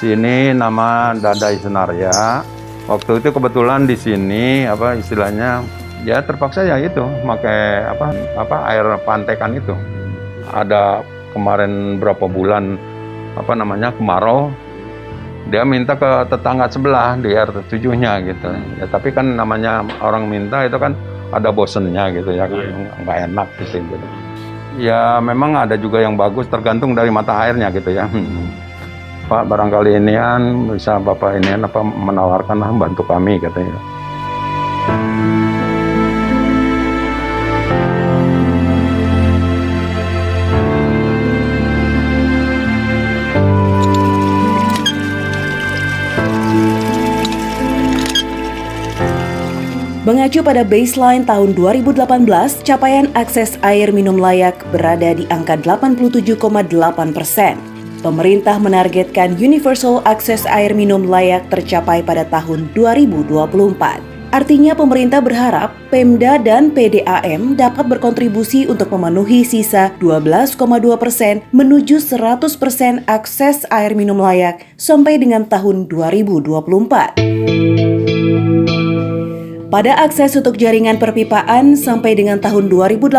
Sini nama Dadai Senarya. Waktu itu kebetulan di sini istilahnya ya terpaksa ya itu pakai air pantekan itu. Ada kemarin berapa bulan kemarau, dia minta ke tetangga sebelah di RT 7-nya gitu. Ya tapi kan namanya orang minta itu kan ada bosennya gitu ya kan, nggak enak gitu. Ya memang ada juga yang bagus tergantung dari mata airnya gitu ya. Pak, barangkali bisa Bapak menawarkan bantu kami katanya. Mengacu pada baseline tahun 2018, capaian akses air minum layak berada di angka 87,8%. Pemerintah menargetkan universal akses air minum layak tercapai pada tahun 2024. Artinya pemerintah berharap Pemda dan PDAM dapat berkontribusi untuk memenuhi sisa 12,2% menuju 100% akses air minum layak sampai dengan tahun 2024. Pada akses untuk jaringan perpipaan sampai dengan tahun 2018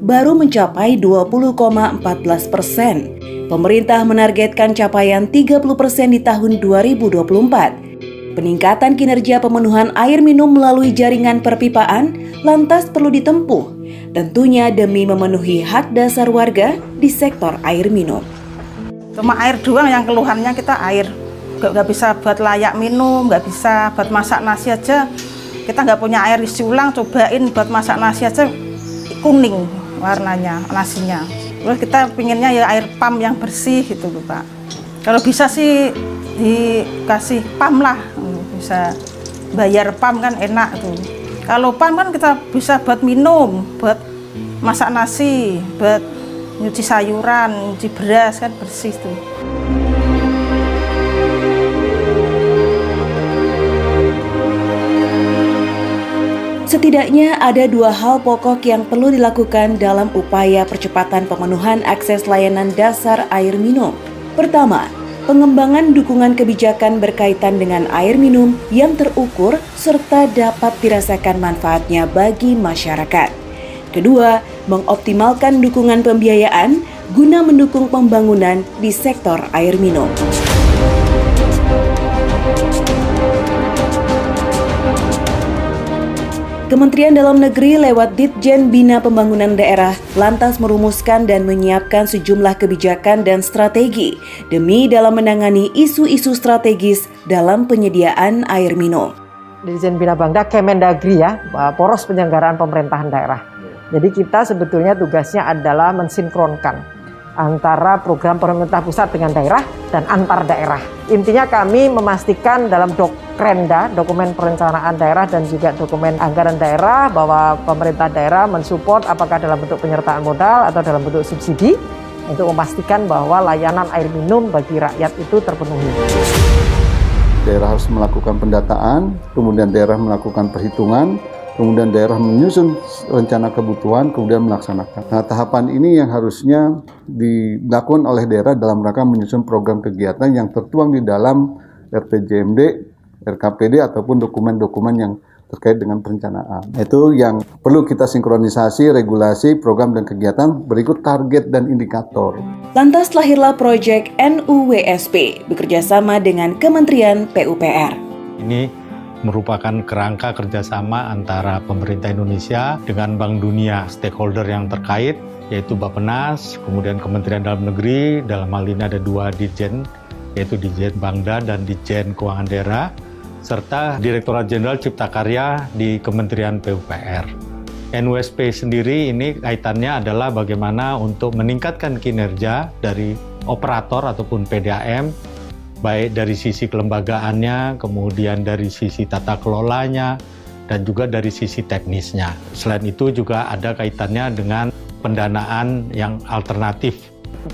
baru mencapai 20,14%. Pemerintah menargetkan capaian 30% di tahun 2024. Peningkatan kinerja pemenuhan air minum melalui jaringan perpipaan lantas perlu ditempuh, tentunya demi memenuhi hak dasar warga di sektor air minum. Cuma air doang yang keluhannya kita air. Nggak bisa buat layak minum, nggak bisa buat masak nasi aja. Kita nggak punya air isi ulang, cobain buat masak nasi aja kuning warnanya nasinya. Terus kita pinginnya ya air pam yang bersih gitu loh Pak. Kalau bisa sih dikasih pam lah, bisa bayar pam kan enak tuh. Kalau pam kan kita bisa buat minum, buat masak nasi, buat nyuci sayuran, nyuci beras kan bersih tuh. Setidaknya ada dua hal pokok yang perlu dilakukan dalam upaya percepatan pemenuhan akses layanan dasar air minum. Pertama, pengembangan dukungan kebijakan berkaitan dengan air minum yang terukur serta dapat dirasakan manfaatnya bagi masyarakat. Kedua, mengoptimalkan dukungan pembiayaan guna mendukung pembangunan di sektor air minum. Kementerian Dalam Negeri lewat Ditjen Bina Pembangunan Daerah lantas merumuskan dan menyiapkan sejumlah kebijakan dan strategi demi dalam menangani isu-isu strategis dalam penyediaan air minum. Ditjen Bina Bangda Kemendagri ya, poros penyelenggaraan pemerintahan daerah. Jadi kita sebetulnya tugasnya adalah mensinkronkan antara program pemerintah pusat dengan daerah dan antar daerah. Intinya kami memastikan dalam Dokrenda, dokumen perencanaan daerah dan juga dokumen anggaran daerah bahwa pemerintah daerah mensupport apakah dalam bentuk penyertaan modal atau dalam bentuk subsidi untuk memastikan bahwa layanan air minum bagi rakyat itu terpenuhi. Daerah harus melakukan pendataan, kemudian daerah melakukan perhitungan, kemudian daerah menyusun rencana kebutuhan, kemudian melaksanakan. Nah, tahapan ini yang harusnya dilakukan oleh daerah dalam rangka menyusun program kegiatan yang tertuang di dalam RPJMD, RKPD, ataupun dokumen-dokumen yang terkait dengan perencanaan. Itu yang perlu kita sinkronisasi, regulasi, program dan kegiatan berikut target dan indikator. Lantas lahirlah proyek NUWSP bekerjasama dengan Kementerian PUPR. Ini merupakan kerangka kerjasama antara pemerintah Indonesia dengan Bank Dunia, stakeholder yang terkait, yaitu Bappenas, kemudian Kementerian Dalam Negeri, dalam hal ini ada dua Ditjen, yaitu Ditjen Bangda dan Ditjen Keuangan Daerah, serta Direktorat Jenderal Cipta Karya di Kementerian PUPR. NUWSP sendiri ini kaitannya adalah bagaimana untuk meningkatkan kinerja dari operator ataupun PDAM, baik dari sisi kelembagaannya, kemudian dari sisi tata kelolanya, dan juga dari sisi teknisnya. Selain itu juga ada kaitannya dengan pendanaan yang alternatif.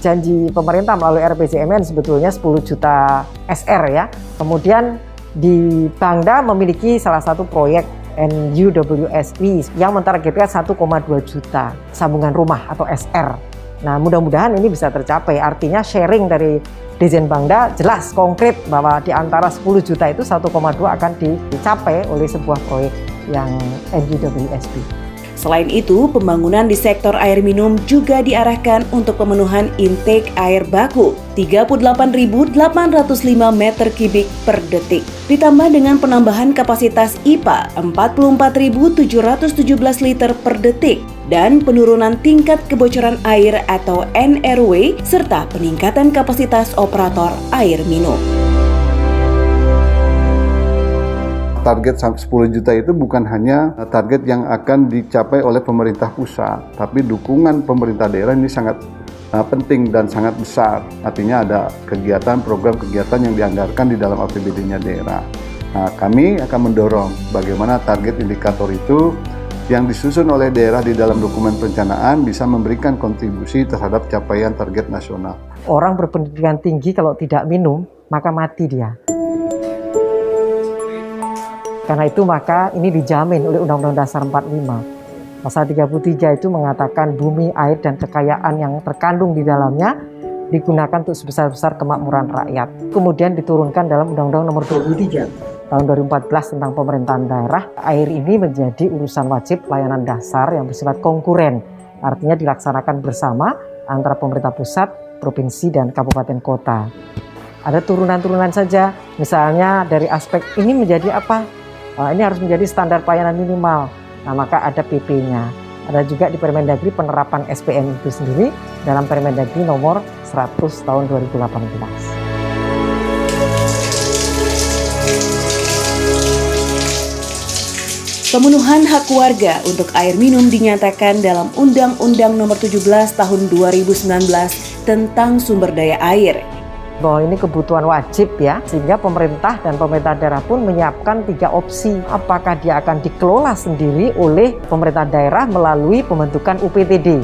Janji pemerintah melalui RPJMN sebetulnya 10 juta SR ya. Kemudian di Bangda memiliki salah satu proyek NUWSP yang mentargetkan 1,2 juta sambungan rumah atau SR. Nah, mudah-mudahan ini bisa tercapai. Artinya sharing dari Dirjen Bangda jelas konkret bahwa di antara 10 juta itu 1,2 akan dicapai oleh sebuah proyek yang NGWSP. Selain itu, pembangunan di sektor air minum juga diarahkan untuk pemenuhan intake air baku 38.805 meter kubik per detik. Ditambah dengan penambahan kapasitas IPA 44.717 liter per detik dan penurunan tingkat kebocoran air atau NRW serta peningkatan kapasitas operator air minum. Target 10 juta itu bukan hanya target yang akan dicapai oleh pemerintah pusat, tapi dukungan pemerintah daerah ini sangat penting dan sangat besar. Artinya ada kegiatan, program kegiatan yang dianggarkan di dalam APBD-nya daerah. Nah, kami akan mendorong bagaimana target indikator itu yang disusun oleh daerah di dalam dokumen perencanaan bisa memberikan kontribusi terhadap capaian target nasional. Orang berpendidikan tinggi kalau tidak minum, maka mati dia. Karena itu maka ini dijamin oleh Undang-Undang Dasar 45. Pasal 33 itu mengatakan bumi, air, dan kekayaan yang terkandung di dalamnya digunakan untuk sebesar-besar kemakmuran rakyat. Kemudian diturunkan dalam Undang-Undang Nomor 23 tahun 2014 tentang pemerintahan daerah. Air ini menjadi urusan wajib layanan dasar yang bersifat konkuren. Artinya dilaksanakan bersama antara pemerintah pusat, provinsi, dan kabupaten kota. Ada turunan-turunan saja, misalnya dari aspek ini menjadi apa? Ini harus menjadi standar pelayanan minimal. Nah, maka ada PP-nya. Ada juga di Permendagri penerapan SPM itu sendiri dalam Permendagri nomor 100 tahun 2018. Pemenuhan hak warga untuk air minum dinyatakan dalam Undang-Undang Nomor 17 Tahun 2019 tentang sumber daya air. Bahwa ini kebutuhan wajib ya, sehingga pemerintah dan pemerintah daerah pun menyiapkan 3 opsi. Apakah dia akan dikelola sendiri oleh pemerintah daerah melalui pembentukan UPTD,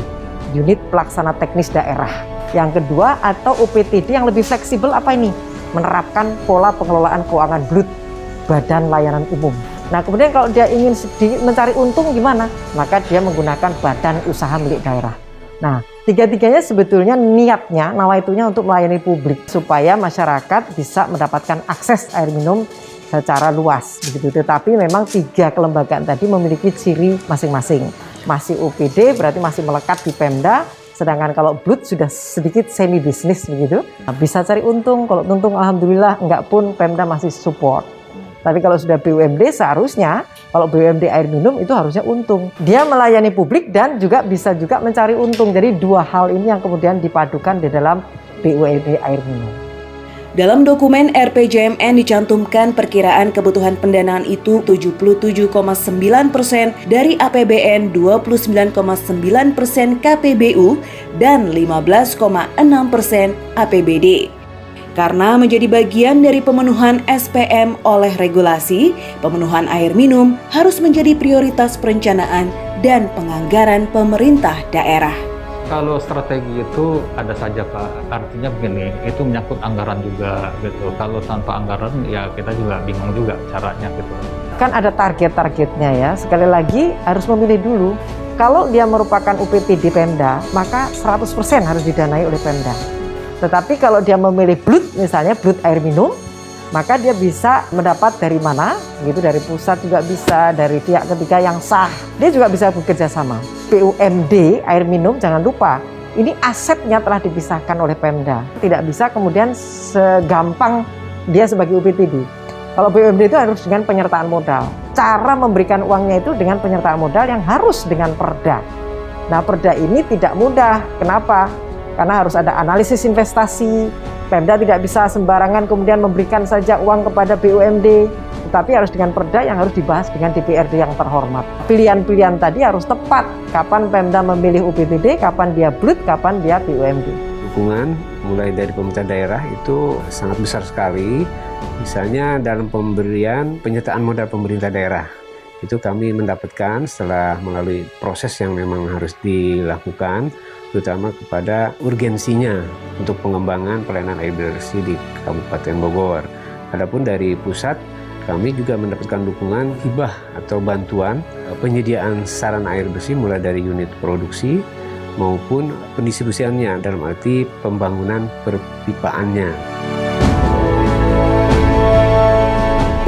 Unit Pelaksana Teknis Daerah. Yang kedua, atau UPTD yang lebih fleksibel apa ini? Menerapkan pola pengelolaan keuangan BLUT, Badan Layanan Umum. Nah, kemudian kalau dia ingin mencari untung gimana? Maka dia menggunakan badan usaha milik daerah. Nah, tiga-tiganya sebetulnya niatnya, nawaitunya untuk melayani publik supaya masyarakat bisa mendapatkan akses air minum secara luas begitu. Tetapi memang 3 kelembagaan tadi memiliki ciri masing-masing. Masih UPD berarti masih melekat di Pemda, sedangkan kalau BLUT sudah sedikit semi bisnis begitu. Nah, bisa cari untung, kalau untung alhamdulillah, enggak pun Pemda masih support. Tapi kalau sudah BUMD seharusnya, kalau BUMD air minum itu harusnya untung. Dia melayani publik dan juga bisa juga mencari untung. Jadi 2 hal ini yang kemudian dipadukan di dalam BUMD air minum. Dalam dokumen RPJMN dicantumkan perkiraan kebutuhan pendanaan itu 77,9% dari APBN, 29,9% KPBU, dan 15,6% APBD. Karena menjadi bagian dari pemenuhan SPM oleh regulasi, pemenuhan air minum harus menjadi prioritas perencanaan dan penganggaran pemerintah daerah. Kalau strategi itu ada saja Pak, artinya begini, itu menyangkut anggaran juga gitu. Kalau tanpa anggaran ya kita juga bingung juga caranya gitu. Kan ada target-targetnya ya, sekali lagi harus memilih dulu. Kalau dia merupakan UPTD Pemda, maka 100% harus didanai oleh Pemda. Tetapi kalau dia memilih BLUT, misalnya BLUT air minum, maka dia bisa mendapat dari mana? Gitu, dari pusat juga bisa, dari pihak ketiga yang sah. Dia juga bisa bekerja sama. BUMD air minum, jangan lupa, ini asetnya telah dipisahkan oleh Pemda. Tidak bisa kemudian segampang dia sebagai UPTD. Kalau BUMD itu harus dengan penyertaan modal. Cara memberikan uangnya itu dengan penyertaan modal yang harus dengan perda. Nah, perda ini tidak mudah. Kenapa? Karena harus ada analisis investasi. Pemda tidak bisa sembarangan kemudian memberikan saja uang kepada BUMD, tetapi harus dengan perda yang harus dibahas dengan DPRD yang terhormat. Pilihan-pilihan tadi harus tepat. Kapan Pemda memilih UPTD, kapan dia BLUT, kapan dia BUMD. Dukungan mulai dari pemerintah daerah itu sangat besar sekali. Misalnya dalam pemberian penyertaan modal pemerintah daerah. Itu kami mendapatkan setelah melalui proses yang memang harus dilakukan, terutama kepada urgensinya untuk pengembangan pelayanan air bersih di Kabupaten Bogor. Adapun dari pusat, kami juga mendapatkan dukungan hibah atau bantuan penyediaan sarana air bersih mulai dari unit produksi, maupun pendistribusiannya dalam arti pembangunan perpipaannya.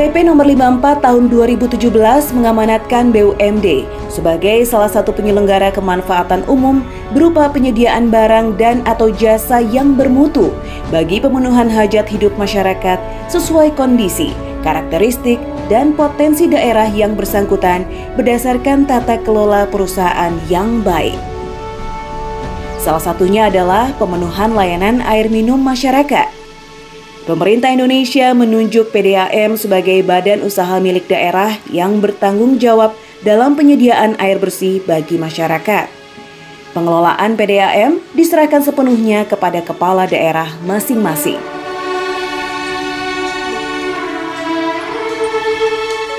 PP nomor 54 tahun 2017 mengamanatkan BUMD sebagai salah satu penyelenggara kemanfaatan umum berupa penyediaan barang dan atau jasa yang bermutu bagi pemenuhan hajat hidup masyarakat sesuai kondisi, karakteristik, dan potensi daerah yang bersangkutan berdasarkan tata kelola perusahaan yang baik. Salah satunya adalah pemenuhan layanan air minum masyarakat. Pemerintah Indonesia menunjuk PDAM sebagai badan usaha milik daerah yang bertanggung jawab dalam penyediaan air bersih bagi masyarakat. Pengelolaan PDAM diserahkan sepenuhnya kepada kepala daerah masing-masing.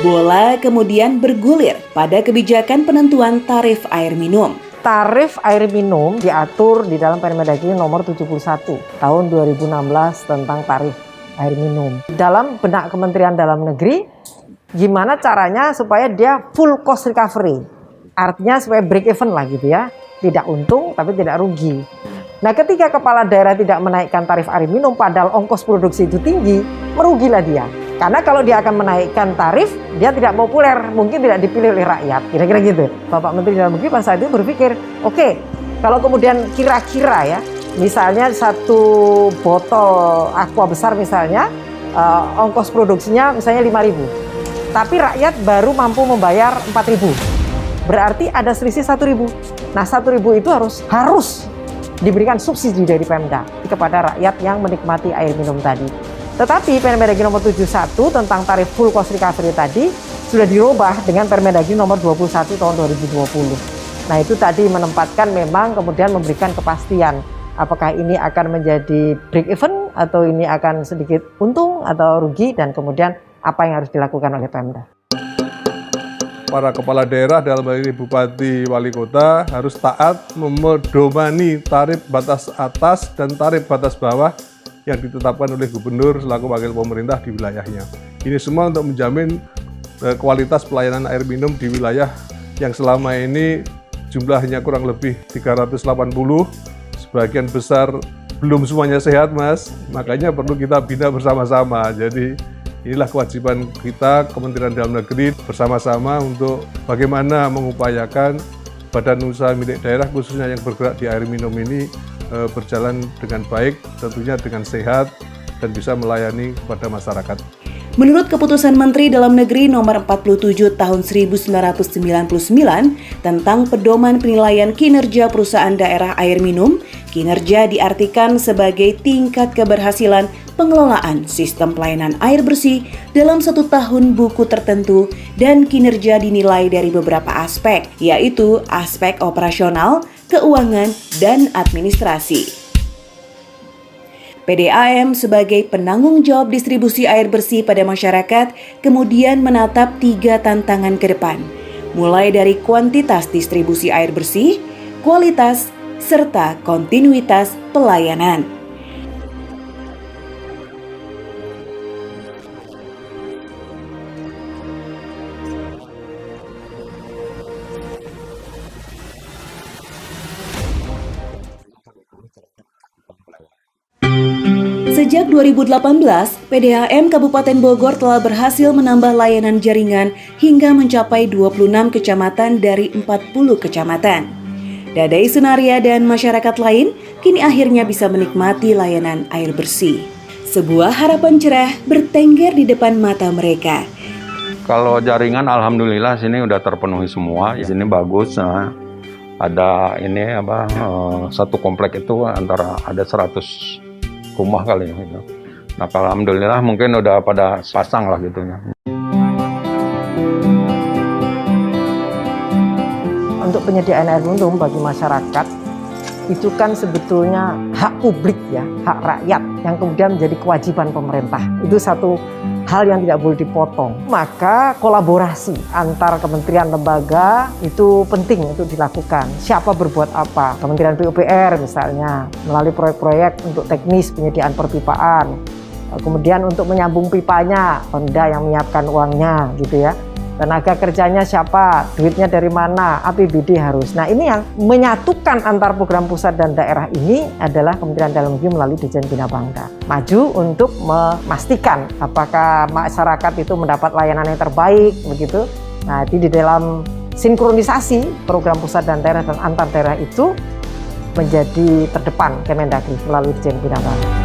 Bola kemudian bergulir pada kebijakan penentuan tarif air minum. Tarif air minum diatur di dalam Permendagri nomor 71 tahun 2016 tentang tarif air minum. Dalam benak Kementerian Dalam Negeri, gimana caranya supaya dia full cost recovery. Artinya supaya break even lah gitu ya. Tidak untung tapi tidak rugi. Nah, ketika kepala daerah tidak menaikkan tarif air minum padahal ongkos produksi itu tinggi, merugilah dia. Karena kalau dia akan menaikkan tarif, dia tidak populer, mungkin tidak dipilih oleh rakyat, kira-kira gitu. Bapak Menteri Dalam Negeri pada saat itu berpikir, oke, kalau kemudian kira-kira ya, misalnya satu botol aqua besar misalnya, ongkos produksinya misalnya 5.000, tapi rakyat baru mampu membayar 4.000, berarti ada selisih 1.000. Nah, 1.000 itu harus diberikan subsidi dari Pemda kepada rakyat yang menikmati air minum tadi. Tetapi Permendagri nomor 71 tentang tarif full cost recovery tadi sudah dirubah dengan Permendagri nomor 21 tahun 2020. Nah, itu tadi menempatkan memang kemudian memberikan kepastian apakah ini akan menjadi break even atau ini akan sedikit untung atau rugi, dan kemudian apa yang harus dilakukan oleh Pemda. Para kepala daerah dalam hal ini bupati, wali kota harus taat memedomani tarif batas atas dan tarif batas bawah yang ditetapkan oleh gubernur selaku wakil pemerintah di wilayahnya. Ini semua untuk menjamin kualitas pelayanan air minum di wilayah yang selama ini jumlahnya kurang lebih 380, sebagian besar belum semuanya sehat, Mas, makanya perlu kita bina bersama-sama. Jadi inilah kewajiban kita, Kementerian Dalam Negeri, bersama-sama untuk bagaimana mengupayakan badan usaha milik daerah khususnya yang bergerak di air minum ini berjalan dengan baik, tentunya dengan sehat, dan bisa melayani kepada masyarakat. Menurut Keputusan Menteri Dalam Negeri Nomor 47 Tahun 1999 tentang Pedoman Penilaian Kinerja Perusahaan Daerah Air Minum, kinerja diartikan sebagai tingkat keberhasilan pengelolaan sistem pelayanan air bersih dalam 1 tahun buku tertentu, dan kinerja dinilai dari beberapa aspek, yaitu aspek operasional, keuangan, dan administrasi. PDAM sebagai penanggung jawab distribusi air bersih pada masyarakat kemudian menatap 3 tantangan ke depan, mulai dari kuantitas distribusi air bersih, kualitas, serta kontinuitas pelayanan. Sejak 2018, PDAM Kabupaten Bogor telah berhasil menambah layanan jaringan hingga mencapai 26 kecamatan dari 40 kecamatan. Dadai Senaria dan masyarakat lain kini akhirnya bisa menikmati layanan air bersih. Sebuah harapan cerah bertengger di depan mata mereka. Kalau jaringan alhamdulillah sini udah terpenuhi semua. Di sini bagus. Nah, ada ini satu komplek itu antara ada 100 rumah kali ya gitu. Nah, alhamdulillah mungkin udah pada pasang lah gitu ya. Untuk penyediaan air minum bagi masyarakat itu kan sebetulnya hak publik ya, hak rakyat yang kemudian menjadi kewajiban pemerintah. Itu satu hal yang tidak boleh dipotong. Maka kolaborasi antar kementerian lembaga itu penting untuk dilakukan. Siapa berbuat apa? Kementerian PUPR misalnya melalui proyek-proyek untuk teknis penyediaan perpipaan. Kemudian untuk menyambung pipanya, Pemda yang menyiapkan uangnya gitu ya. tenaga kerjanya siapa, duitnya dari mana, APBD harus. Nah ini yang menyatukan antar program pusat dan daerah ini adalah Kementerian Dalam Negeri melalui Ditjen Bina Bangda. Maju untuk memastikan apakah masyarakat itu mendapat layanan yang terbaik begitu. Nah di dalam sinkronisasi program pusat dan daerah dan antar daerah itu menjadi terdepan Kemendagri melalui Ditjen Bina Bangda.